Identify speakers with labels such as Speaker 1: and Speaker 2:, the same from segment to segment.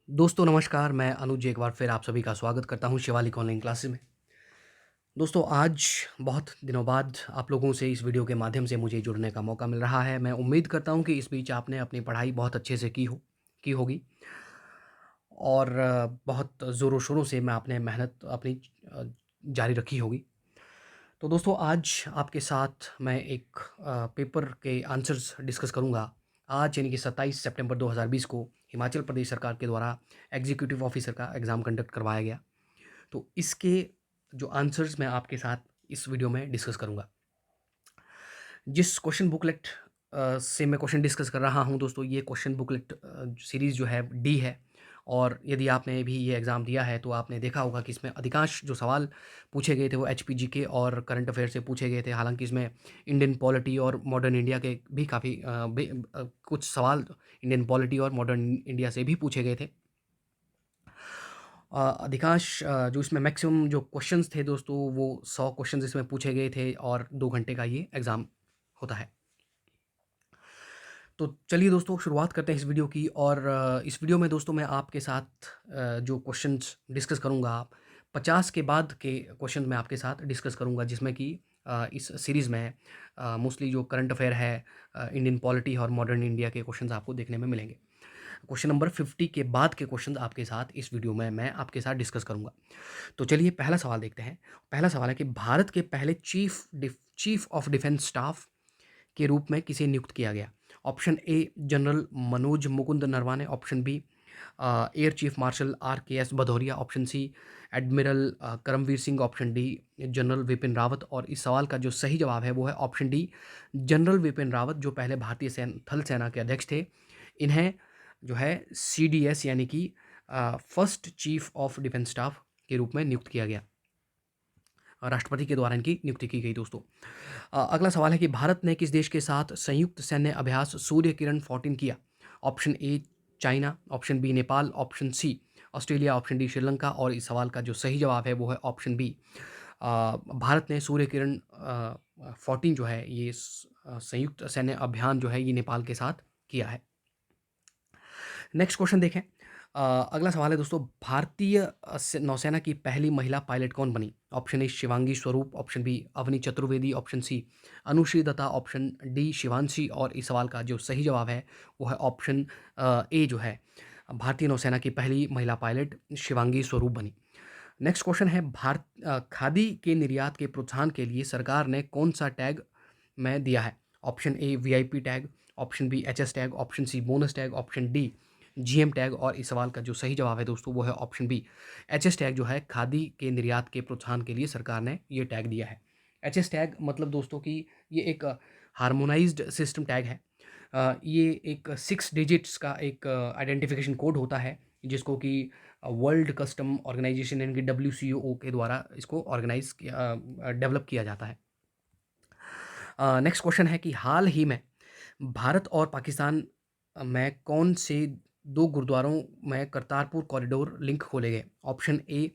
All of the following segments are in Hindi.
Speaker 1: दोस्तों नमस्कार, मैं अनुज एक बार फिर आप सभी का स्वागत करता हूँ शिवालिक ऑनलाइन क्लासेस में। दोस्तों आज बहुत दिनों बाद आप लोगों से इस वीडियो के माध्यम से मुझे जुड़ने का मौका मिल रहा है। मैं उम्मीद करता हूँ कि इस बीच आपने अपनी पढ़ाई बहुत अच्छे से की होगी और बहुत ज़ोरों शोरों से मैं आपने मेहनत अपनी अ, जारी रखी होगी। तो दोस्तों आज आपके साथ मैं एक पेपर के आंसर्स डिस्कस करूँगा। आज यानी कि 27 सितंबर 2020 को हिमाचल प्रदेश सरकार के द्वारा एग्जीक्यूटिव ऑफिसर का एग्ज़ाम कंडक्ट करवाया गया। तो इसके जो आंसर्स मैं आपके साथ इस वीडियो में डिस्कस करूँगा। जिस क्वेश्चन बुकलेट से मैं क्वेश्चन डिस्कस कर रहा हूँ दोस्तों, ये क्वेश्चन बुकलेट सीरीज़ जो है डी है। और यदि आपने भी ये एग्ज़ाम दिया है तो आपने देखा होगा कि इसमें अधिकांश जो सवाल पूछे गए थे वो एचपीजी के और करंट अफेयर से पूछे गए थे। हालांकि इसमें इंडियन पॉलिटी और मॉडर्न इंडिया के भी काफ़ी कुछ सवाल इंडियन पॉलिटी और मॉडर्न इंडिया से भी पूछे गए थे। अधिकांश जो इसमें मैक्सिमम जो क्वेश्चंस थे दोस्तों वो 100 क्वेश्चंस इसमें पूछे गए थे और 2 घंटे का ये एग्ज़ाम होता है। तो चलिए दोस्तों शुरुआत करते हैं इस वीडियो की। और इस वीडियो में दोस्तों मैं आपके साथ जो क्वेश्चंस डिस्कस करूँगा, 50 के बाद के क्वेश्चन मैं आपके साथ डिस्कस करूँगा, जिसमें कि इस सीरीज़ में मोस्टली जो करंट अफेयर है, इंडियन पॉलिटी और मॉडर्न इंडिया के क्वेश्चंस आपको देखने में मिलेंगे। क्वेश्चन नंबर 50 के बाद के क्वेश्चंस आपके साथ इस वीडियो में मैं आपके साथ डिस्कस करूँगा। तो चलिए पहला सवाल देखते हैं। पहला सवाल है कि भारत के पहले चीफ ऑफ डिफेंस स्टाफ के रूप में किसे नियुक्त किया गया? Option A general Manoj Mukund Naravane, option B air chief marshal R K S Bhadauria, option C admiral Karambir Singh, option D general Bipin Rawat. और इस सवाल का जो सही जवाब है वो है option D general Bipin Rawat, जो पहले भारतीय थल सेना के अध्यक्ष थे। इन्हें जो है सीडीएस यानी कि first chief of defence staff के रूप में नियुक्त किया गया। राष्ट्रपति के द्वारा इनकी नियुक्ति की गई दोस्तों। अगला सवाल है कि भारत ने किस देश के साथ संयुक्त सैन्य अभ्यास सूर्य किरण 14 किया? Option A China, option B Nepal, option C Australia, option D Sri Lanka. और इस सवाल का जो सही जवाब है वो है ऑप्शन बी। भारत ने सूर्य किरण 14 जो है ये संयुक्त सैन्य अभियान जो है ये नेपाल के साथ किया है। नेक्स्ट क्वेश्चन देखें। अगला सवाल है दोस्तों, भारतीय नौसेना की पहली महिला पायलट कौन बनी? Option A Shivangi Swaroop, option B Avani Chaturvedi, option C Anushree Dutta, option D Shivanshi. और इस सवाल का जो सही जवाब है वो है ऑप्शन ए जो है भारतीय नौसेना की पहली महिला पायलट शिवांगी स्वरूप बनी। नेक्स्ट क्वेश्चन है, खादी के निर्यात के प्रोत्साहन के लिए सरकार ने कौन सा टैग में दिया है? Option A VIP tag, option B HS tag, option C bonus tag, option D GM tag. और इस सवाल का जो सही जवाब है दोस्तों वो है ऑप्शन बी एचएस टैग, जो है खादी के निर्यात के प्रोत्साहन के लिए सरकार ने ये टैग दिया है। एचएस टैग मतलब दोस्तों कि ये एक हार्मोनाइज्ड सिस्टम टैग है। ये एक 6 डिजिट्स का एक आइडेंटिफिकेशन कोड होता है, जिसको कि वर्ल्ड कस्टम ऑर्गेनाइजेशन यानी कि डब्ल्यूसीओ के द्वारा इसको ऑर्गेनाइज किया डेवलप किया जाता है। नेक्स्ट क्वेश्चन है कि हाल ही में भारत और पाकिस्तान में कौन से 2 गुरुद्वारों में करतारपुर कॉरिडोर लिंक खोले गए? Option A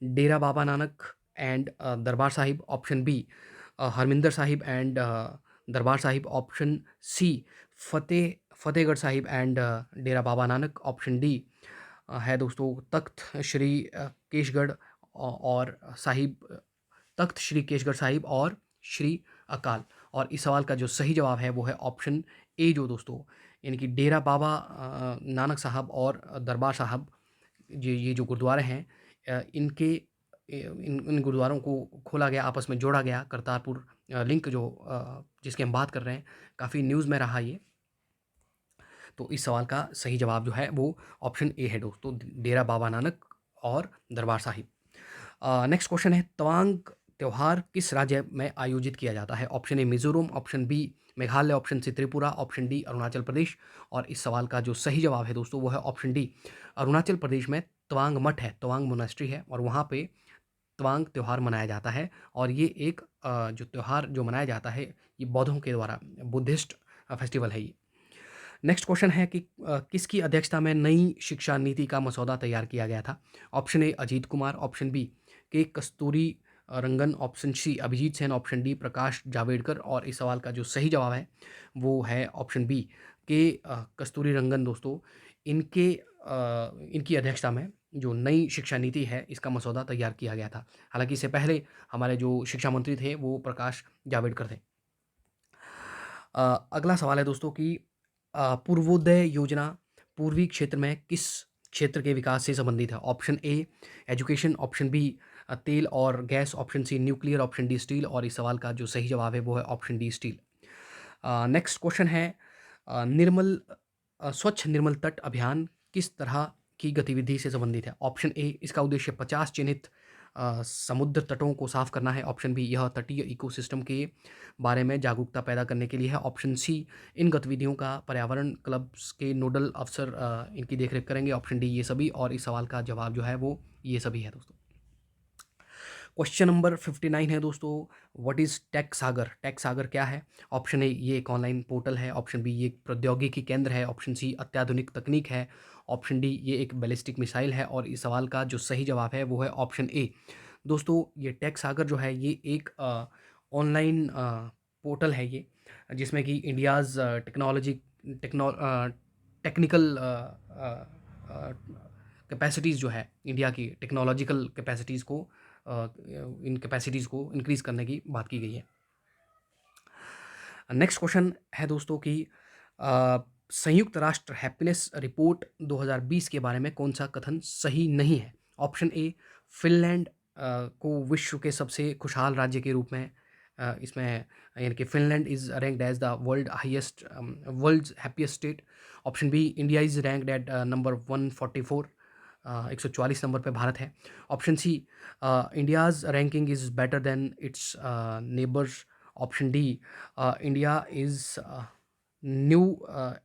Speaker 1: Dera Baba Nanak and Darbar Sahib, option B Harmandir Sahib and Darbar Sahib, option C Fatehgarh Sahib and Dera Baba Nanak, option D है दोस्तों तख्त श्री केशगढ़ और साहिब, तख्त श्री केशगढ़ साहिब और श्री अकाल। और इस सवाल का जो सही जवाब है वो है ऑप्शन ए जो दोस्तों यानी कि डेरा बाबा नानक साहब और दरबार साहब, ये जो गुरुद्वारे हैं इनके इन इन गुरुद्वारों को खोला गया, आपस में जोड़ा गया। करतारपुर लिंक जो जिसकी हम बात कर रहे हैं, काफ़ी न्यूज़ में रहा ये। तो इस सवाल का सही जवाब जो है वो ऑप्शन ए है दोस्तों, डेरा बाबा नानक और दरबार साहिब। नेक्स्ट क्वेश्चन है, तवांग त्यौहार किस राज्य में आयोजित किया जाता है? Option A Mizoram, option B Meghalaya, option C Tripura, option D Arunachal Pradesh. और इस सवाल का जो सही जवाब है दोस्तों वो है ऑप्शन डी, अरुणाचल प्रदेश में तवांग मठ है, तवांग मोनास्ट्री है और वहाँ पे तवांग त्यौहार मनाया जाता है। और ये एक जो त्यौहार जो मनाया जाता है ये बौद्धों के द्वारा, बुद्धिस्ट फेस्टिवल है ये। नेक्स्ट क्वेश्चन है कि किसकी अध्यक्षता में नई शिक्षा नीति का मसौदा तैयार किया गया था? Option A Ajit Kumar, option B K Kasturi Rangan, option C Abhijit Sen, option D Prakash Javadekar. और इस सवाल का जो सही जवाब है वो है ऑप्शन बी के कस्तूरी रंगन दोस्तों। इनके इनकी अध्यक्षता में जो नई शिक्षा नीति है इसका मसौदा तैयार किया गया था। हालाँकि इससे पहले हमारे जो शिक्षा मंत्री थे वो प्रकाश जावड़ेकर थे। अगला सवाल है दोस्तों कि पूर्वोदय योजना पूर्वी क्षेत्र में किस क्षेत्र के विकास से संबंधित है? Option A education, option B तेल और gas, option C nuclear, option D steel. और इस सवाल का जो सही जवाब है वो है option D steel. Next question है स्वच्छ निर्मल तट अभियान किस तरह की गतिविधि से संबंधित है? ऑप्शन ए इसका उद्देश्य 50 चिन्हित समुद्र तटों को साफ करना है। ऑप्शन बी यह तटीय इकोसिस्टम के बारे में जागरूकता पैदा करने के लिए है। ऑप्शन सी इन गतिविधियों का पर्यावरण क्लब्स के नोडल अफसर इनकी देखरेख करेंगे। ऑप्शन डी ये सभी। और इस सवाल का जवाब जो है वो ये सभी है दोस्तों। क्वेश्चन नंबर 59 है दोस्तों, what is tech Sagar? Tech Sagar क्या है? ऑप्शन ए ये एक ऑनलाइन पोर्टल है। ऑप्शन बी ये एक प्रौद्योगिकी केंद्र है। ऑप्शन सी अत्याधुनिक तकनीक है। ऑप्शन डी ये एक बैलिस्टिक मिसाइल है। और इस सवाल का जो सही जवाब है वो है ऑप्शन ए। दोस्तों ये टेक सागर जो है ये एक ऑनलाइन पोर्टल है ये, जिसमें कि इंडियाज़ टेक्निकल कैपेसिटीज़ जो है, इंडिया की टेक्नोलॉजिकल कैपेसिटीज़ को इन कैपेसिटीज़ को इंक्रीज़ करने की बात की गई है। नेक्स्ट क्वेश्चन है दोस्तों कि संयुक्त राष्ट्र हैप्पीनेस रिपोर्ट 2020 के बारे में कौन सा कथन सही नहीं है? ऑप्शन ए फिनलैंड को विश्व के सबसे खुशहाल राज्य के रूप में इसमें यानी कि Finland is ranked as the world's happiest state. Option B India is ranked at number 144, 144 number पे भारत है। Option C India's ranking is better than its neighbours. Option D India is new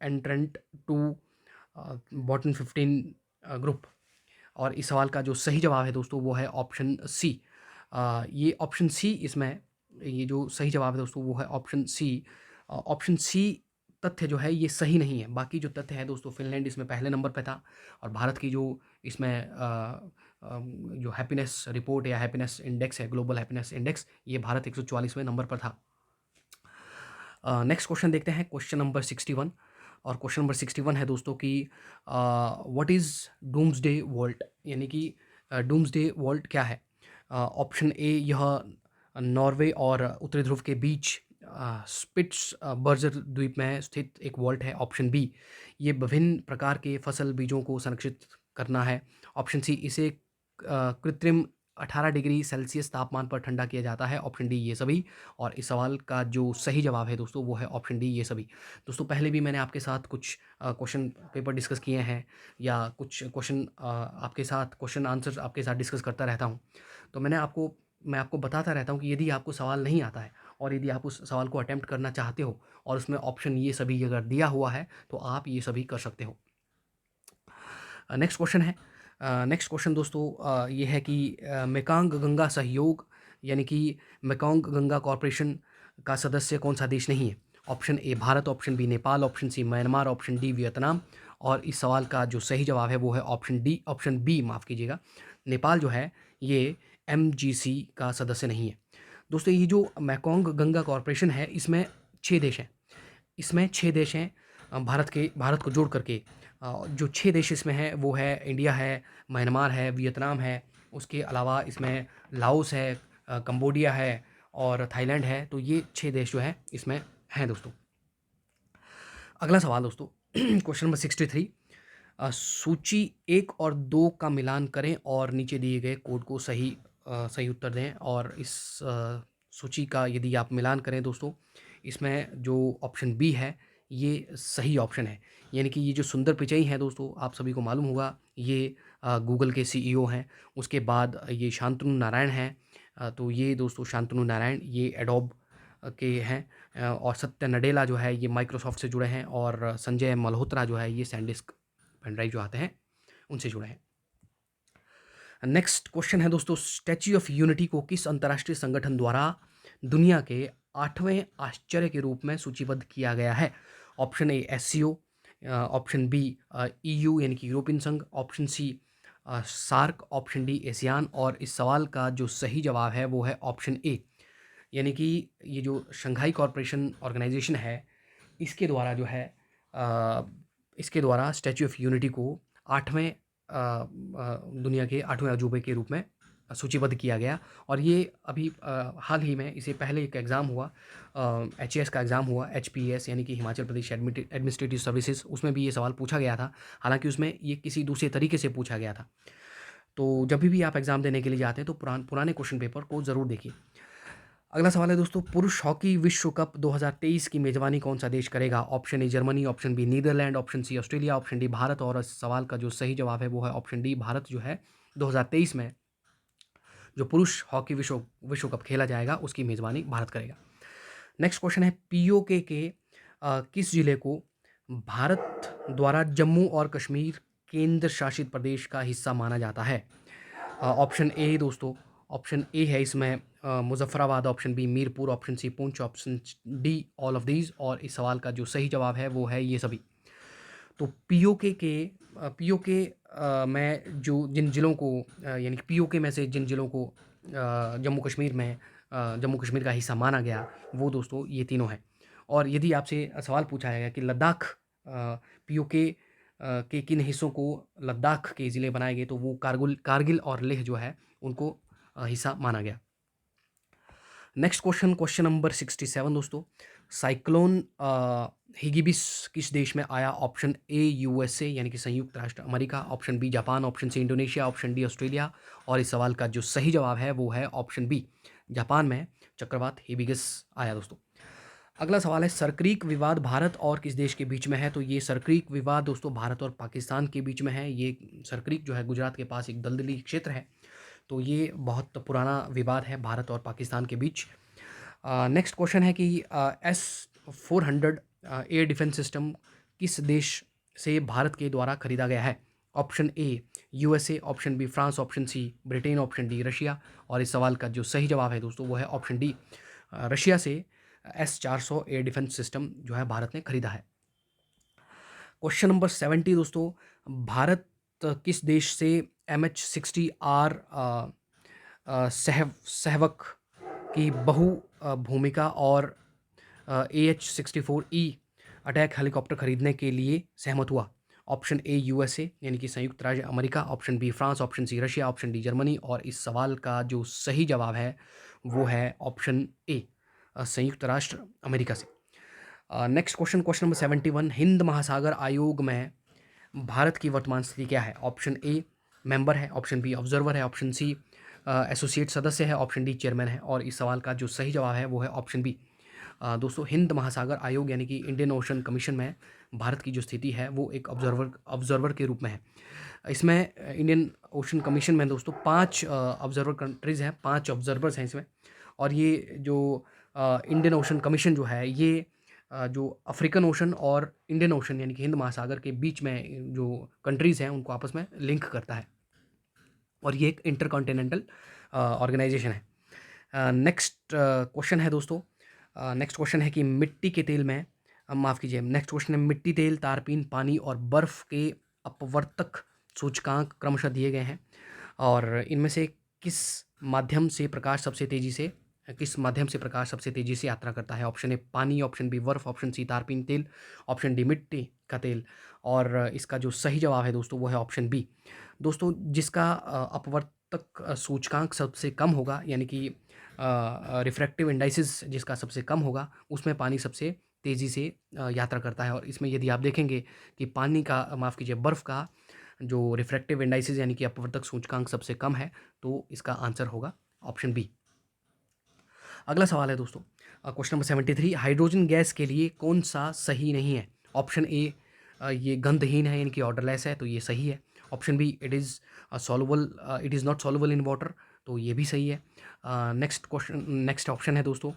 Speaker 1: entrant to bottom 15 group. और इस सवाल का जो सही जवाब है दोस्तों वो है ऑप्शन सी। ये ऑप्शन सी, इसमें ये जो सही जवाब है दोस्तों वो है ऑप्शन सी। ऑप्शन सी तथ्य जो है ये सही नहीं है। बाकी जो तथ्य है दोस्तों, फिनलैंड इसमें पहले नंबर पे था और भारत की जो इसमें जो हैप्पीनेस रिपोर्ट या हैप्पीनेस इंडेक्स है, ग्लोबल हैप्पीनेस इंडेक्स, ये भारत 144वें नंबर पर था। नेक्स्ट क्वेश्चन देखते हैं, क्वेश्चन नंबर 61। और क्वेश्चन नंबर 61 है दोस्तों कि व्हाट इज़ डूम्सडे वॉल्ट? यानी कि डूम्सडे वॉल्ट क्या है? ऑप्शन ए यह नॉर्वे और उत्तरी ध्रुव के बीच स्पिट्स बर्जर द्वीप में स्थित एक वॉल्ट है। ऑप्शन बी ये विभिन्न प्रकार के फसल बीजों को संरक्षित करना है। ऑप्शन सी इसे कृत्रिम 18 डिग्री सेल्सियस तापमान पर ठंडा किया जाता है। ऑप्शन डी ये सभी। और इस सवाल का जो सही जवाब है दोस्तों वो है ऑप्शन डी ये सभी। दोस्तों पहले भी मैंने आपके साथ कुछ क्वेश्चन पेपर डिस्कस किए हैं या कुछ क्वेश्चन आपके साथ क्वेश्चन आंसर्स आपके साथ डिस्कस करता रहता हूं। तो मैं आपको बताता रहता हूं कि यदि आपको सवाल नहीं आता है और यदि आप उस सवाल को अटेम्प्ट करना चाहते हो और उसमें ऑप्शन ये सभी अगर दिया हुआ है तो आप ये सभी कर सकते हो। नेक्स्ट क्वेश्चन है, नेक्स्ट क्वेश्चन दोस्तों ये है कि मेकांग गंगा सहयोग यानी कि मेकांग गंगा कॉरपोरेशन का सदस्य कौन सा देश नहीं है? Option A Bharat, option B Nepal, option C Myanmar, option D Vietnam. और इस सवाल का जो सही जवाब है वो है ऑप्शन बी, माफ़ कीजिएगा, नेपाल जो है ये MGC का सदस्य नहीं है। दोस्तों ये जो मेकांग गंगा कॉरपोरेशन है इसमें 6 देश हैं। इसमें 6 देश हैं भारत को जोड़ करके जो 6 देश इसमें हैं वो है इंडिया है, म्यांमार है, वियतनाम है, उसके अलावा इसमें लाओस है, कंबोडिया है और थाईलैंड है। तो ये 6 देश जो है इसमें हैं दोस्तों। अगला सवाल दोस्तों क्वेश्चन नंबर 63। सूची 1 और 2 का मिलान करें और नीचे दिए गए कोड को सही उत्तर दें। और इस सूची का यदि आप मिलान करें दोस्तों, इसमें जो ऑप्शन बी है ये सही ऑप्शन है। यानी कि ये जो सुंदर पिचई हैं दोस्तों, आप सभी को मालूम होगा ये गूगल के CEO हैं। उसके बाद ये शांतनु नारायण हैं। तो ये दोस्तों शांतनु नारायण ये एडोब के हैं। और सत्य नडेला जो है ये माइक्रोसॉफ्ट से जुड़े हैं। और संजय मल्होत्रा जो है ये सैनडिस्क पेनड्राइव जो आते हैं उनसे जुड़े हैं। नेक्स्ट क्वेश्चन है दोस्तों, स्टैच्यू ऑफ यूनिटी को किस अंतर्राष्ट्रीय संगठन द्वारा दुनिया के 8वें आश्चर्य के रूप में सूचीबद्ध किया गया है? Option A SCO, option B EU यानी कि यूरोपियन संघ, option C SAARC, option D ASEAN. और इस सवाल का जो सही जवाब है वो है ऑप्शन ए, यानी कि ये जो शंघाई कॉरपोरेशन ऑर्गेनाइजेशन है इसके द्वारा जो है इसके द्वारा स्टैच्यू ऑफ यूनिटी को 8वें दुनिया के 8वें अजूबे के रूप में सूचीबद्ध किया गया। और ये अभी हाल ही में इससे पहले एक एग्ज़ाम हुआ, एचएएस का एग्ज़ाम हुआ, एचपीएस यानी कि हिमाचल प्रदेश एडमिनिस्ट्रेटिव सर्विसेज, उसमें भी ये सवाल पूछा गया था। हालांकि उसमें ये किसी दूसरे तरीके से पूछा गया था। तो जब भी आप एग्ज़ाम देने के लिए जाते हैं तो पुराने क्वेश्चन पेपर को ज़रूर देखिए। अगला सवाल है दोस्तों, पुरुष हॉकी विश्व कप 2023 की मेज़बानी कौन सा देश करेगा? Option A Germany, option B Netherland, option C Australia, option D Bharat. और इस सवाल का जो सही जवाब है वो है ऑप्शन डी, भारत जो है 2023 में जो पुरुष हॉकी विश्व कप खेला जाएगा उसकी मेज़बानी भारत करेगा। नेक्स्ट क्वेश्चन है, पीओके के किस जिले को भारत द्वारा जम्मू और कश्मीर केंद्र शासित प्रदेश का हिस्सा माना जाता है? ऑप्शन ए दोस्तों, ऑप्शन ए है इसमें Muzaffarabad, option B Mirpur, option C Poonch, option D all of these. और इस सवाल का जो सही जवाब है वो है ये सभी। तो पीओके में जो जिन जिलों को यानी कि पीओके में से जिन जिलों को जम्मू कश्मीर का हिस्सा माना गया वो दोस्तों ये तीनों हैं। और यदि आपसे सवाल पूछा जाएगा कि लद्दाख पीओके के किन हिस्सों को लद्दाख के ज़िले बनाए गए, तो वो कारगिल और लेह जो है उनको हिस्सा माना गया। नेक्स्ट क्वेश्चन नंबर 67 दोस्तों, साइक्लोन हिगिबिस किस देश में आया? ऑप्शन ए यूएसए यानी कि संयुक्त राष्ट्र अमेरिका, option B Japan, option C Indonesia, option D Australia. और इस सवाल का जो सही जवाब है वो है ऑप्शन बी, जापान में चक्रवात हिबिगस आया दोस्तों। अगला सवाल है, सरक्रीक विवाद भारत और किस देश के बीच में है? तो ये सरक्रीक विवाद दोस्तों भारत और पाकिस्तान के बीच में है। ये सरक्रीक जो है गुजरात के पास एक दलदली क्षेत्र है, तो ये बहुत पुराना विवाद है भारत और पाकिस्तान के बीच। नेक्स्ट क्वेश्चन है कि S-400 एयर डिफेंस सिस्टम किस देश से भारत के द्वारा खरीदा गया है? Option A USA, option B France, option C Britain, option D Russia. और इस सवाल का जो सही जवाब है दोस्तों वो है ऑप्शन डी, रशिया से S-400 एयर डिफेंस सिस्टम जो है भारत ने खरीदा है। क्वेश्चन नंबर 70 दोस्तों, भारत किस देश से MH-60R सहवक की बहु भूमिका और AH-64E अटैक हेलीकॉप्टर खरीदने के लिए सहमत हुआ? ऑप्शन ए यूएसए यानी कि संयुक्त राज्य अमेरिका, option B France, option C Russia, option D Germany. और इस सवाल का जो सही जवाब है वो है ऑप्शन ए, संयुक्त राष्ट्र अमेरिका से। नेक्स्ट क्वेश्चन नंबर 71, हिंद महासागर आयोग में भारत की वर्तमान स्थिति क्या है? ऑप्शन ए मेंबर है, ऑप्शन बी ऑब्जर्वर है, ऑप्शन सी एसोसिएट सदस्य है, ऑप्शन डी चेयरमैन है। और इस सवाल का जो सही जवाब है वो है ऑप्शन बी, दोस्तों हिंद महासागर आयोग यानी कि इंडियन ओशन कमीशन में भारत की जो स्थिति है वो एक ऑब्जर्वर के रूप में है। इसमें इंडियन ओशन कमीशन में दोस्तों 5 ऑब्जर्वर कंट्रीज़ हैं, 5 ऑब्जर्वर्स हैं इसमें। और ये जो इंडियन ओशन कमीशन जो है ये जो अफ्रीकन ओशन और इंडियन ओशन यानी कि हिंद महासागर के बीच में जो कंट्रीज़ हैं उनको आपस में लिंक करता है, और ये एक इंटरकॉन्टिनेंटल ऑर्गेनाइजेशन है। नेक्स्ट क्वेश्चन है दोस्तों, नेक्स्ट क्वेश्चन है कि मिट्टी के तेल में माफ़ कीजिए, नेक्स्ट क्वेश्चन है मिट्टी, तेल, तारपीन, पानी और बर्फ़ के अपवर्तक सूचकांक क्रमशः दिए गए हैं, और इनमें से किस माध्यम से प्रकाश सबसे तेजी से यात्रा करता है? ऑप्शन ए पानी, ऑप्शन बी बर्फ, ऑप्शन सी तारपीन तेल, ऑप्शन डी मिट्टी का तेल। और इसका जो सही जवाब है दोस्तों वो है ऑप्शन बी, दोस्तों जिसका अपवर्तक सूचकांक सबसे कम होगा यानी कि रिफ्रैक्टिव इंडाइसिस जिसका सबसे कम होगा उसमें पानी सबसे तेज़ी से यात्रा करता है। और इसमें यदि आप देखेंगे कि बर्फ़ का जो रिफ्रैक्टिव इंडाइसिस यानी कि अपवर्तक सूचकांक सबसे कम है, तो इसका आंसर होगा ऑप्शन बी। अगला सवाल है दोस्तों, क्वेश्चन नंबर 73, हाइड्रोजन गैस के लिए कौन सा सही नहीं है? ऑप्शन ए ये गंधहीन है यानी कि ऑर्डरलेस है, तो ये सही है। Option B it is not soluble in water, तो ये भी सही है। नेक्स्ट ऑप्शन है दोस्तों,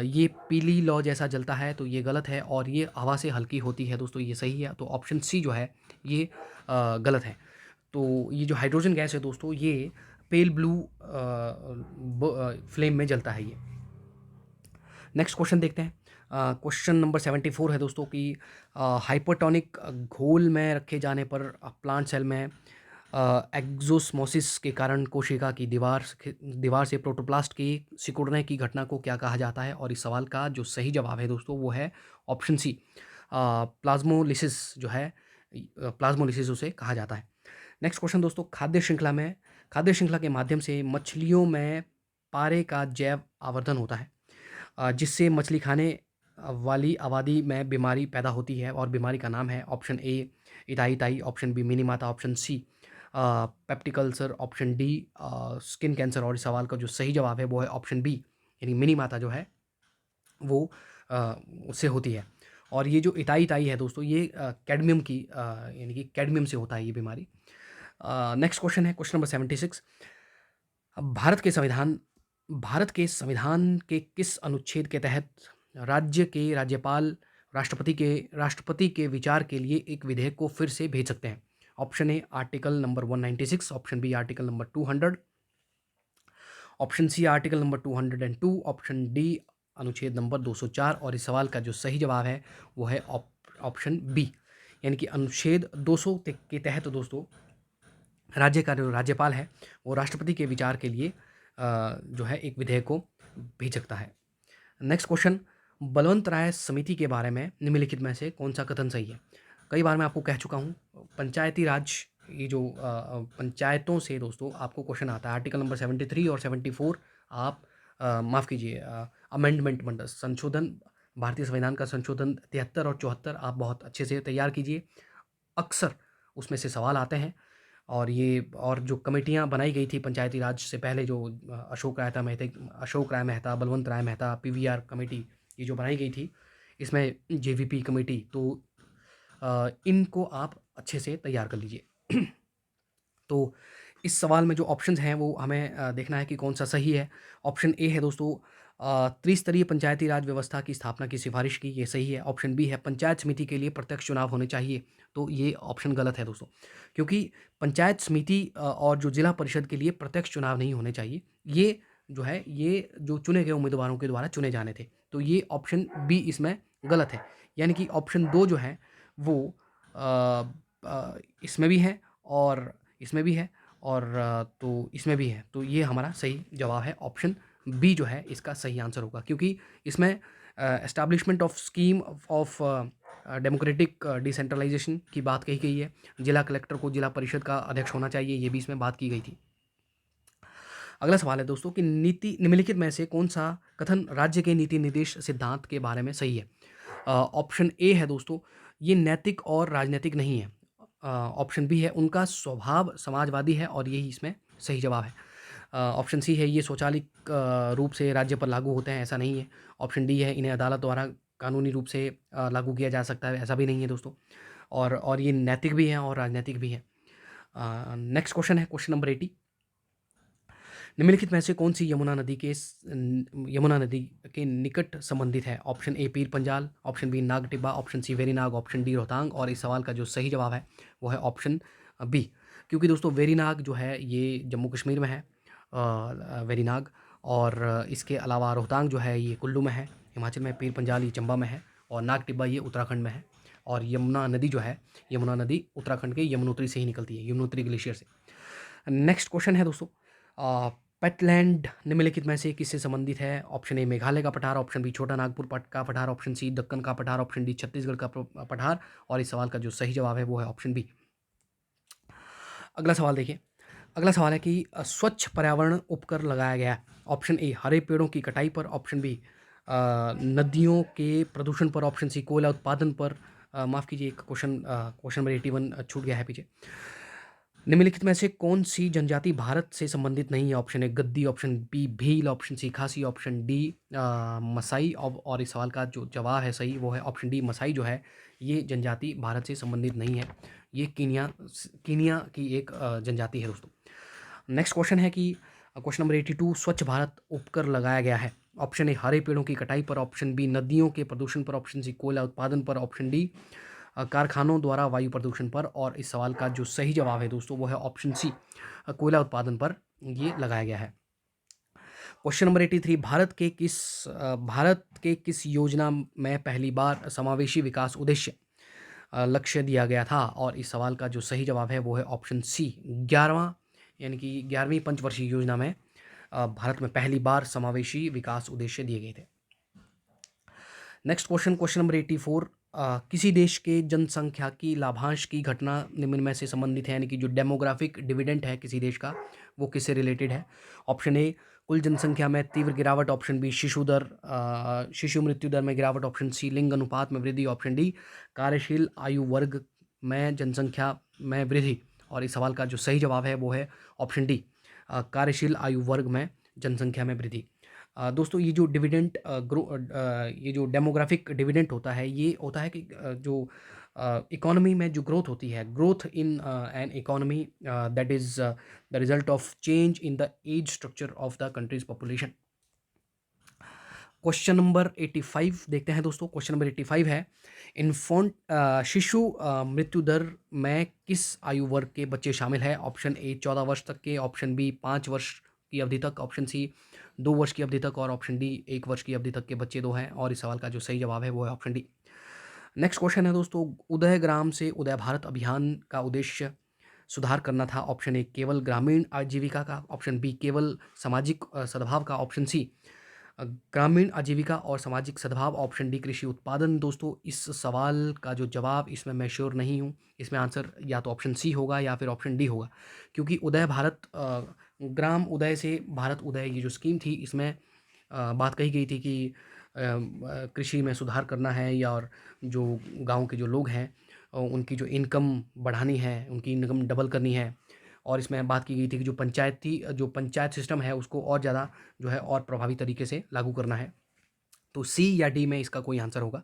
Speaker 1: ये पीली लौ जैसा जलता है, तो ये गलत है। और ये हवा से हल्की होती है, दोस्तों ये सही है। तो ऑप्शन सी जो है ये गलत है। तो ये जो हाइड्रोजन गैस है दोस्तों ये पेल ब्लू फ्लेम में जलता है ये। नेक्स्ट क्वेश्चन देखते हैं, क्वेश्चन नंबर 74 है दोस्तों कि हाइपरटोनिक घोल में रखे जाने पर प्लांट सेल में एक्सोस्मोसिस के कारण कोशिका की दीवार से प्रोटोप्लास्ट के सिकुड़ने की घटना को क्या कहा जाता है? और इस सवाल का जो सही जवाब है दोस्तों वो है ऑप्शन सी, प्लाज्मोलिसिस जो है प्लाज्मोलिसिस उसे कहा जाता है। नेक्स्ट क्वेश्चन दोस्तों, खाद्य श्रृंखला के माध्यम से मछलियों में पारे का जैव आवर्धन होता है, जिससे मछली खाने वाली आबादी में बीमारी पैदा होती है, और बीमारी का नाम है option A itai tai, option B Minamata, option C peptic ulcer, option D skin cancer. और इस सवाल का जो सही जवाब है वो है ऑप्शन बी, यानी मिनीमाता जो है वो उससे होती है। और ये जो इताई ताई है दोस्तों, ये कैडमियम की यानी कि कैडमियम से होता है ये बीमारी। नेक्स्ट क्वेश्चन है क्वेश्चन नंबर 76। अब भारत के संविधान के किस अनुच्छेद के तहत राज्य के राज्यपाल राष्ट्रपति के विचार के लिए एक विधेयक को फिर से भेज सकते हैं? Option A article number 196, option B article number 200, option C article number 202, option D अनुच्छेद नंबर 204। और इस सवाल का जो सही जवाब है वो है ऑप्शन बी, यानी कि अनुच्छेद 200 के तहत दोस्तों राज्य का जो राज्यपाल है वो राष्ट्रपति के विचार के लिए जो है एक विधेयक को भेज सकता है। नेक्स्ट क्वेश्चन, बलवंत राय समिति के बारे में निम्नलिखित में से कौन सा कथन सही है? कई बार मैं आपको कह चुका हूँ, पंचायती राज, ये जो पंचायतों से दोस्तों आपको क्वेश्चन आता है, आर्टिकल नंबर 73 और 74 आप माफ़ कीजिए अमेंडमेंट मंडल संशोधन, भारतीय संविधान का संशोधन 73 और 74 आप बहुत अच्छे से तैयार कीजिए, अक्सर उसमें से सवाल आते हैं। और जो कमेटियां बनाई गई थी पंचायती राज से पहले, जो अशोक राय मेहता, बलवंत राय मेहता, पीवीआर कमेटी, ये जो बनाई गई थी, इसमें जेवीपी कमेटी, तो इनको आप अच्छे से तैयार कर लीजिए। तो इस सवाल में जो ऑप्शंस हैं वो हमें देखना है कि कौन सा सही है। ऑप्शन ए है दोस्तों त्रिस्तरीय पंचायती राज व्यवस्था की स्थापना की सिफारिश की, ये सही है। ऑप्शन बी है पंचायत समिति के लिए प्रत्यक्ष चुनाव होने चाहिए, तो ये ऑप्शन गलत है दोस्तों, क्योंकि पंचायत समिति और जो जिला परिषद के लिए प्रत्यक्ष चुनाव नहीं होने चाहिए। ये जो चुने गए उम्मीदवारों के द्वारा चुने जाने थे, तो ये ऑप्शन बी इसमें गलत है। यानी कि ऑप्शन 2 जो है वो इसमें भी है और इसमें भी है और तो इसमें भी है, तो ये हमारा सही जवाब है। ऑप्शन बी जो है इसका सही आंसर होगा, क्योंकि इसमें establishment of scheme of democratic decentralisation की बात कही गई है। जिला कलेक्टर को जिला परिषद का अध्यक्ष होना चाहिए, ये भी इसमें बात की गई थी। अगला सवाल है दोस्तों कि निम्नलिखित में से कौन सा कथन राज्य के नीति निर्देश सिद्धांत के बारे में सही है? ऑप्शन ए है दोस्तों, ये नैतिक और राजनीतिक नहीं है। ऑप्शन बी है, उनका स्वभाव समाजवादी है, और यही इसमें सही जवाब है। ऑप्शन सी है, ये स्वचालित रूप से राज्य पर लागू होते हैं, ऐसा नहीं है। ऑप्शन डी है, इन्हें अदालत द्वारा कानूनी रूप से लागू किया जा सकता है, ऐसा भी नहीं है दोस्तों। और ये नैतिक भी है और राजनीतिक भी है। नेक्स्ट क्वेश्चन है क्वेश्चन नंबर 80। निम्नलिखित में से कौन सी यमुना नदी के निकट संबंधित है? Option A Pir Panjal, option B Nag Tibba, option C Verinag, option D Rohtang. और इस सवाल का जो सही जवाब है वो है ऑप्शन बी, क्योंकि दोस्तों वेरीनाग जो है ये जम्मू कश्मीर में है, वेरीनाग। और इसके अलावा रोहतांग जो है ये कुल्लू में है हिमाचल में, पीर पंजाल ये चंबा में है, और नाग टिब्बा ये उत्तराखंड में है। और यमुना नदी जो है, यमुना नदी उत्तराखंड के यमुनोत्री से ही निकलती है, यमुनोत्री ग्लेशियर से। नेक्स्ट क्वेश्चन है दोस्तों, पेटलैंड निम्नलिखित में से किससे संबंधित है? ऑप्शन ए मेघालय का पठार, ऑप्शन बी छोटा नागपुर का पठार, ऑप्शन सी दक्कन का पठार, ऑप्शन डी छत्तीसगढ़ का पठार। और इस सवाल का जो सही जवाब है वो है ऑप्शन बी। अगला सवाल देखिए, अगला सवाल है कि स्वच्छ पर्यावरण उपकर लगाया गया है। ऑप्शन ए हरे पेड़ों की कटाई पर, ऑप्शन बी नदियों के प्रदूषण पर, ऑप्शन सी कोयला उत्पादन पर। माफ़ कीजिए, एक क्वेश्चन नंबर 81 छूट गया है पीछे। निम्नलिखित में से कौन सी जनजाति भारत से संबंधित नहीं है? Option A Gaddi, option B Bhil, option C Khasi, option D Masai. और इस सवाल का जो जवाब है सही वो है ऑप्शन डी मसाई जो है ये जनजाति भारत से संबंधित नहीं है, ये कीनिया की एक जनजाति है दोस्तों। नेक्स्ट क्वेश्चन है कि क्वेश्चन नंबर 82, स्वच्छ भारत उपकर लगाया गया है। ऑप्शन ए हरे पेड़ों की कटाई पर, ऑप्शन बी नदियों के प्रदूषण पर, ऑप्शन सी कोयला उत्पादन पर, ऑप्शन डी कारखानों द्वारा वायु प्रदूषण पर। और इस सवाल का जो सही जवाब है दोस्तों वो है ऑप्शन सी कोयला उत्पादन पर ये लगाया गया है। क्वेश्चन नंबर 83, भारत के किस योजना में पहली बार समावेशी विकास उद्देश्य लक्ष्य दिया गया था? और इस सवाल का जो सही जवाब है वो है ऑप्शन सी 11वां, यानी कि 11वीं पंचवर्षीय योजना में भारत में पहली बार समावेशी विकास उद्देश्य दिए गए थे। नेक्स्ट क्वेश्चन, क्वेश्चन नंबर 84, किसी देश के जनसंख्या की लाभांश की घटना निम्न में से संबंधित है, यानी कि जो डेमोग्राफिक डिविडेंड है किसी देश का, वो किससे रिलेटेड है? ऑप्शन ए कुल जनसंख्या में तीव्र गिरावट, ऑप्शन बी शिशु दर, शिशु मृत्यु दर में गिरावट, ऑप्शन सी लिंग अनुपात में वृद्धि, ऑप्शन डी कार्यशील आयु वर्ग में जनसंख्या में वृद्धि। और इस सवाल का जो सही जवाब है वो है ऑप्शन डी, कार्यशील आयु वर्ग में जनसंख्या में वृद्धि। दोस्तों ये जो डिविडेंड ये जो डेमोग्राफिक डिविडेंड होता है, ये होता है कि जो इकोनॉमी में जो ग्रोथ होती है, growth in an economy that is the result of change in the age structure of the country's population. Question number 85 देखते हैं दोस्तों। क्वेश्चन नंबर 85 है, इन्फोंट शिशु मृत्यु दर में किस आयु वर्ग के बच्चे शामिल है? ऑप्शन ए 14 वर्ष तक के, ऑप्शन बी 5 वर्ष की अवधि तक, ऑप्शन सी 2 वर्ष की अवधि तक, और ऑप्शन डी 1 वर्ष की अवधि तक के बच्चे दो हैं। और इस सवाल का जो सही जवाब है वो है ऑप्शन डी। नेक्स्ट क्वेश्चन है दोस्तों, उदय ग्राम से उदय भारत अभियान का उद्देश्य सुधार करना था। ऑप्शन ए केवल ग्रामीण आजीविका का, ऑप्शन बी केवल सामाजिक सद्भाव का, ऑप्शन सी ग्रामीण आजीविका और सामाजिक सद्भाव, ऑप्शन डी कृषि उत्पादन। दोस्तों इस सवाल का जो जवाब, इसमें मैं श्योर नहीं हूँ, इसमें आंसर या तो ऑप्शन सी होगा या फिर ऑप्शन डी होगा, क्योंकि उदय भारत ग्राम उदय से भारत उदय ये जो स्कीम थी, इसमें बात कही गई थी कि कृषि में सुधार करना है, या और जो गांव के जो लोग हैं उनकी जो इनकम बढ़ानी है, उनकी इनकम डबल करनी है। और इसमें बात की गई थी कि जो पंचायत सिस्टम है उसको और ज़्यादा जो है और प्रभावी तरीके से लागू करना है। तो सी या डी में इसका कोई आंसर होगा।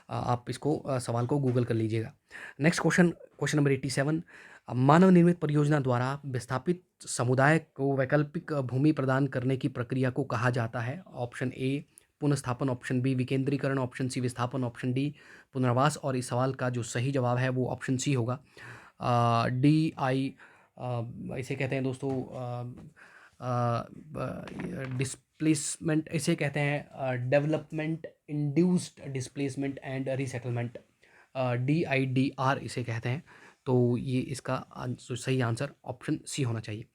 Speaker 1: आप इसको सवाल को गूगल कर लीजिएगा। नेक्स्ट क्वेश्चन, क्वेश्चन नंबर 87, मानव निर्मित परियोजना द्वारा विस्थापित समुदाय को वैकल्पिक भूमि प्रदान करने की प्रक्रिया को कहा जाता है। ऑप्शन ए पुनर्स्थापन, ऑप्शन बी विकेंद्रीकरण, ऑप्शन सी विस्थापन, ऑप्शन डी पुनर्वास। और इस सवाल का जो सही जवाब है वो ऑप्शन सी होगा, डी आई, इसे कहते हैं दोस्तों डिस्प्लेसमेंट, इसे कहते हैं development induced displacement and resettlement, DIDR इसे कहते हैं। तो ये इसका जो सही आंसर ऑप्शन सी होना चाहिए।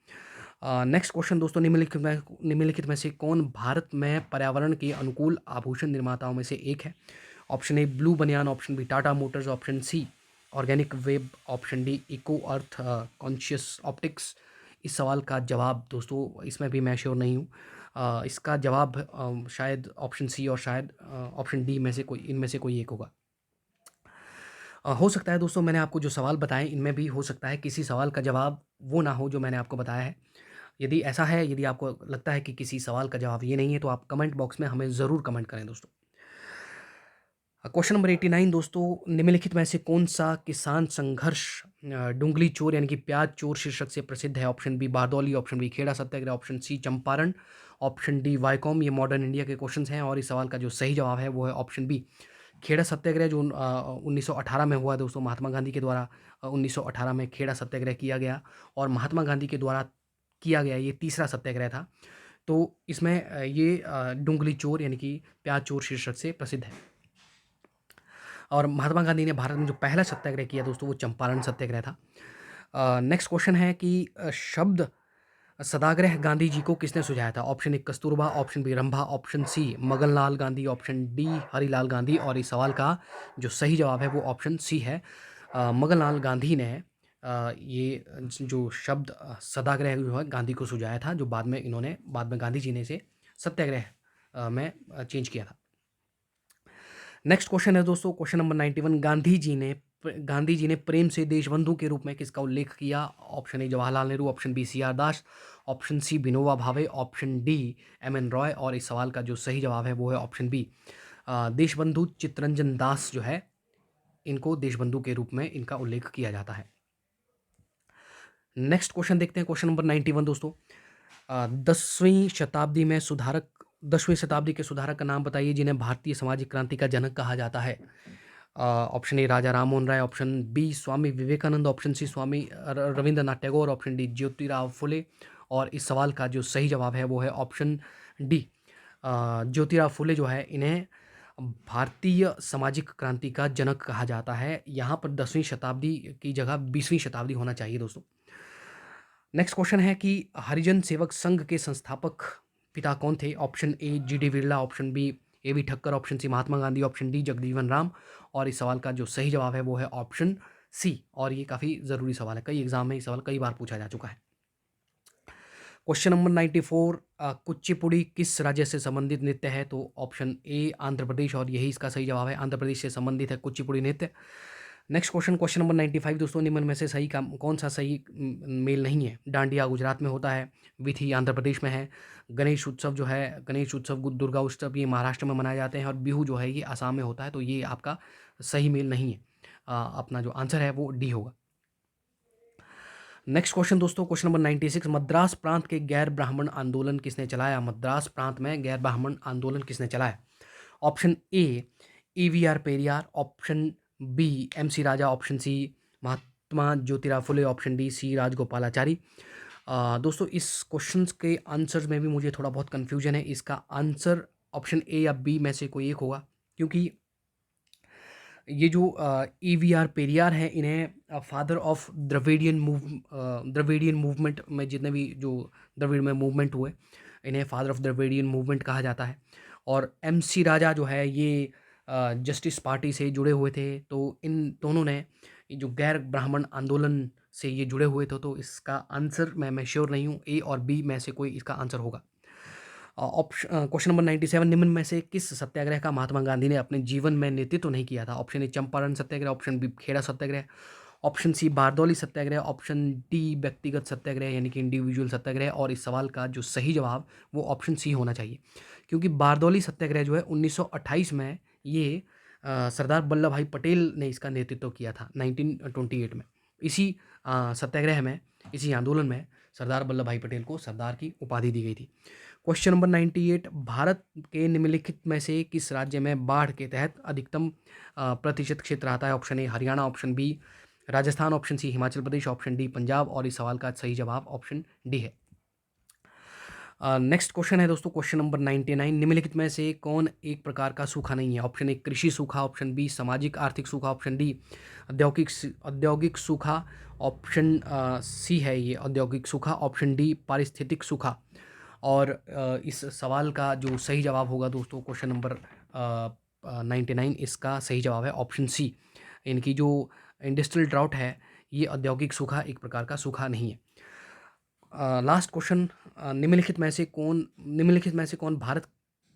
Speaker 1: नेक्स्ट क्वेश्चन दोस्तों, निम्नलिखित में से कौन भारत में पर्यावरण के अनुकूल आभूषण निर्माताओं में से एक है? Option A blue Banyan, option B Tata motors, option C organic web, option D eco earth conscious optics. इस सवाल का जवाब दोस्तों, इसमें भी मैं श्योर नहीं हूँ, इसका जवाब शायद ऑप्शन सी और शायद ऑप्शन डी में से कोई, इनमें से कोई एक होगा। हो सकता है दोस्तों मैंने आपको जो सवाल बताए इनमें भी हो सकता है किसी सवाल का जवाब वो ना हो जो मैंने आपको बताया है। यदि ऐसा है, यदि आपको लगता है कि किसी सवाल का जवाब ये नहीं है, तो आप कमेंट बॉक्स में हमें ज़रूर कमेंट करें दोस्तों। क्वेश्चन नंबर 89 दोस्तों, निम्नलिखित में से कौन सा किसान संघर्ष डुंगली चोर यानी कि प्याज चोर शीर्षक से प्रसिद्ध है? Option B Bardoli, option B Kheda Satyagraha, option C Champaran, option D Vaikom. ये मॉडर्न इंडिया के क्वेश्चंस हैं और इस सवाल का जो सही जवाब है वो है ऑप्शन बी खेड़ा सत्याग्रह, जो 1918 में हुआ दोस्तों, महात्मा गांधी के द्वारा 1918 में खेड़ा सत्याग्रह किया गया। और महात्मा गांधी के द्वारा किया गया ये तीसरा सत्याग्रह था। तो इसमें ये डुंगली चोर यानी कि प्याज चोर शीर्षक से प्रसिद्ध है। और महात्मा गांधी ने भारत में जो पहला सत्याग्रह किया दोस्तों वो चंपारण सत्याग्रह था। नेक्स्ट क्वेश्चन है कि शब्द सदाग्रह गांधी जी को किसने सुझाया था? Option A Kasturba, option B Rambha, option C Maganlal Gandhi, option D Harilal Gandhi. और इस सवाल का जो सही जवाब है वो ऑप्शन सी है, मगनलाल गांधी ने ये जो शब्द सदाग्रह जो है गांधी को सुझाया था, जो बाद में गांधी जी ने इसे सत्याग्रह में चेंज किया था। नेक्स्ट क्वेश्चन है दोस्तों, क्वेश्चन नंबर 91, गांधी जी ने प्रेम से देशबंधु के रूप में किसका उल्लेख किया? Option A Jawaharlal Nehru, option B CR Das, option C Vinoba Bhave, option D MN Roy. और इस सवाल का जो सही जवाब है वो है ऑप्शन बी, देशबंधु चित्तरंजन दास जो है, इनको देशबंधु के रूप में इनका उल्लेख किया जाता है। नेक्स्ट क्वेश्चन देखते हैं, क्वेश्चन नंबर 91 दोस्तों, 10वीं शताब्दी के सुधारक का नाम बताइए जिन्हें भारतीय सामाजिक क्रांति का जनक कहा जाता है। Option A Raja Ram Mohan Roy, option B Swami Vivekananda, option C Swami Rabindranath Tagore, option D Jyotirao Phule. और इस सवाल का जो सही जवाब है वो है ऑप्शन डी, ज्योतिराव फुले जो है, इन्हें भारतीय सामाजिक क्रांति का जनक कहा जाता है। यहाँ पर 10वीं शताब्दी की जगह 20वीं शताब्दी होना चाहिए दोस्तों। नेक्स्ट क्वेश्चन है कि हरिजन सेवक संघ के संस्थापक पिता कौन थे? Option A GD Birla, option B A B Thakkar, option C Mahatma Gandhi, option D Jagjivan Ram. और इस सवाल का जो सही जवाब है वो है ऑप्शन सी। और ये काफ़ी ज़रूरी सवाल है, कई एग्जाम में ये सवाल कई बार पूछा जा चुका है। क्वेश्चन नंबर 94, कुचिपुड़ी किस राज्य से संबंधित नृत्य है? तो ऑप्शन ए आंध्र प्रदेश, और यही इसका सही जवाब है, आंध्र प्रदेश से संबंधित है कुचिपुड़ी नृत्य। नेक्स्ट क्वेश्चन, क्वेश्चन नंबर 95 दोस्तों, निम्न में से सही का कौन सा सही मेल नहीं है? डांडिया गुजरात में होता है, विथी आंध्र प्रदेश में है, गणेश उत्सव जो है, गणेश उत्सव दुर्गा उत्सव ये महाराष्ट्र में मनाए जाते हैं, और बिहू जो है ये आसाम में होता है। तो ये आपका सही मेल नहीं है। अपना जो आंसर है वो डी होगा। नेक्स्ट क्वेश्चन दोस्तों, क्वेश्चन नंबर 96, मद्रास प्रांत के गैर ब्राह्मण आंदोलन किसने चलाया? मद्रास प्रांत में गैर ब्राह्मण आंदोलन किसने चलाया? Option A EVR Periyar, option B MC Raja, option C Mahatma Jyotirao Phule, option D C Rajagopalachari. दोस्तों इस क्वेश्चन के आंसर में भी मुझे थोड़ा बहुत कन्फ्यूजन है। इसका आंसर ऑप्शन ए या बी में से कोई एक होगा, क्योंकि ये जो EVR पेरियार हैं, इन्हें फादर ऑफ द्रविडियन मूवमेंट में जितने भी जो द्रविड़ में मूवमेंट हुए, इन्हें फादर ऑफ द्रविडियन मूवमेंट कहा जाता है। और MC राजा जो है ये जस्टिस पार्टी से जुड़े हुए थे। तो इन दोनों ने जो गैर ब्राह्मण आंदोलन से ये जुड़े हुए थे। तो इसका आंसर मैं श्योर नहीं हूँ, ए और बी में से कोई इसका आंसर होगा। ऑप्शन क्वेश्चन नंबर 97, निम्न में से किस सत्याग्रह का महात्मा गांधी ने अपने जीवन में नेतृत्व नहीं किया था? Option A Champaran Satyagraha, option B Kheda Satyagraha, option C Bardoli Satyagraha, option D व्यक्तिगत सत्याग्रह यानी कि इंडिविजुअल सत्याग्रह। और इस सवाल का जो सही जवाब वो ऑप्शन सी होना चाहिए, क्योंकि बारदौली सत्याग्रह जो है 1928 में ये सरदार वल्लभ भाई पटेल ने इसका नेतृत्व किया था 1928 में। इसी सत्याग्रह में, इसी आंदोलन में सरदार वल्लभ भाई पटेल को सरदार की उपाधि दी गई थी। क्वेश्चन नंबर 98, भारत के निम्नलिखित में से किस राज्य में बाढ़ के तहत अधिकतम प्रतिशत क्षेत्र आता है? Option A Haryana, option B Rajasthan, option C Himachal Pradesh, option D Punjab. और इस सवाल का सही जवाब ऑप्शन डी है। नेक्स्ट क्वेश्चन है दोस्तों, क्वेश्चन नंबर 99, निम्नलिखित में से कौन एक प्रकार का सूखा नहीं है? ऑप्शन ए कृषि सूखा, ऑप्शन बी सामाजिक आर्थिक सूखा, ऑप्शन डी औद्योगिक सूखा, ऑप्शन सी है ये औद्योगिक सूखा, ऑप्शन डी पारिस्थितिक सूखा। और इस सवाल का जो सही जवाब होगा दोस्तों, क्वेश्चन नंबर 99, इसका सही जवाब है ऑप्शन सी। इनकी जो इंडस्ट्रियल ड्राउट है ये औद्योगिक सूखा एक प्रकार का सूखा नहीं है। लास्ट क्वेश्चन, निम्नलिखित में से कौन भारत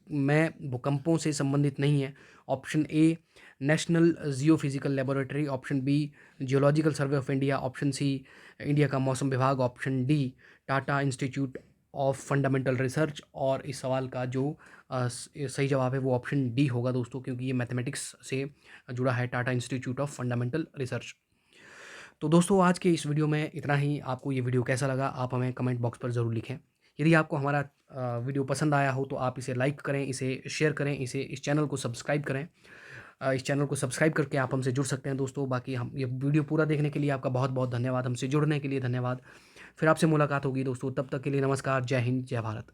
Speaker 1: में भूकंपों से संबंधित नहीं है? Option A national geophysical laboratory, option B geological survey of India, option C India का मौसम विभाग, option D Tata institute of fundamental research. और इस सवाल का जो सही जवाब है वो ऑप्शन डी होगा दोस्तों, क्योंकि ये मैथमेटिक्स से जुड़ा है, Tata institute of fundamental research. तो दोस्तों आज के इस वीडियो में इतना ही। आपको ये वीडियो कैसा लगा आप हमें कमेंट बॉक्स पर ज़रूर लिखें। यदि आपको हमारा वीडियो पसंद आया हो तो आप इसे लाइक करें, इसे शेयर करें, इस चैनल को सब्सक्राइब करें। इस चैनल को सब्सक्राइब करके आप हमसे जुड़ सकते हैं दोस्तों। बाकी हम ये वीडियो पूरा देखने के लिए आपका बहुत बहुत धन्यवाद, हमसे जुड़ने के लिए धन्यवाद। फिर आपसे मुलाकात होगी दोस्तों, तब तक के लिए नमस्कार, जय हिंद, जय भारत।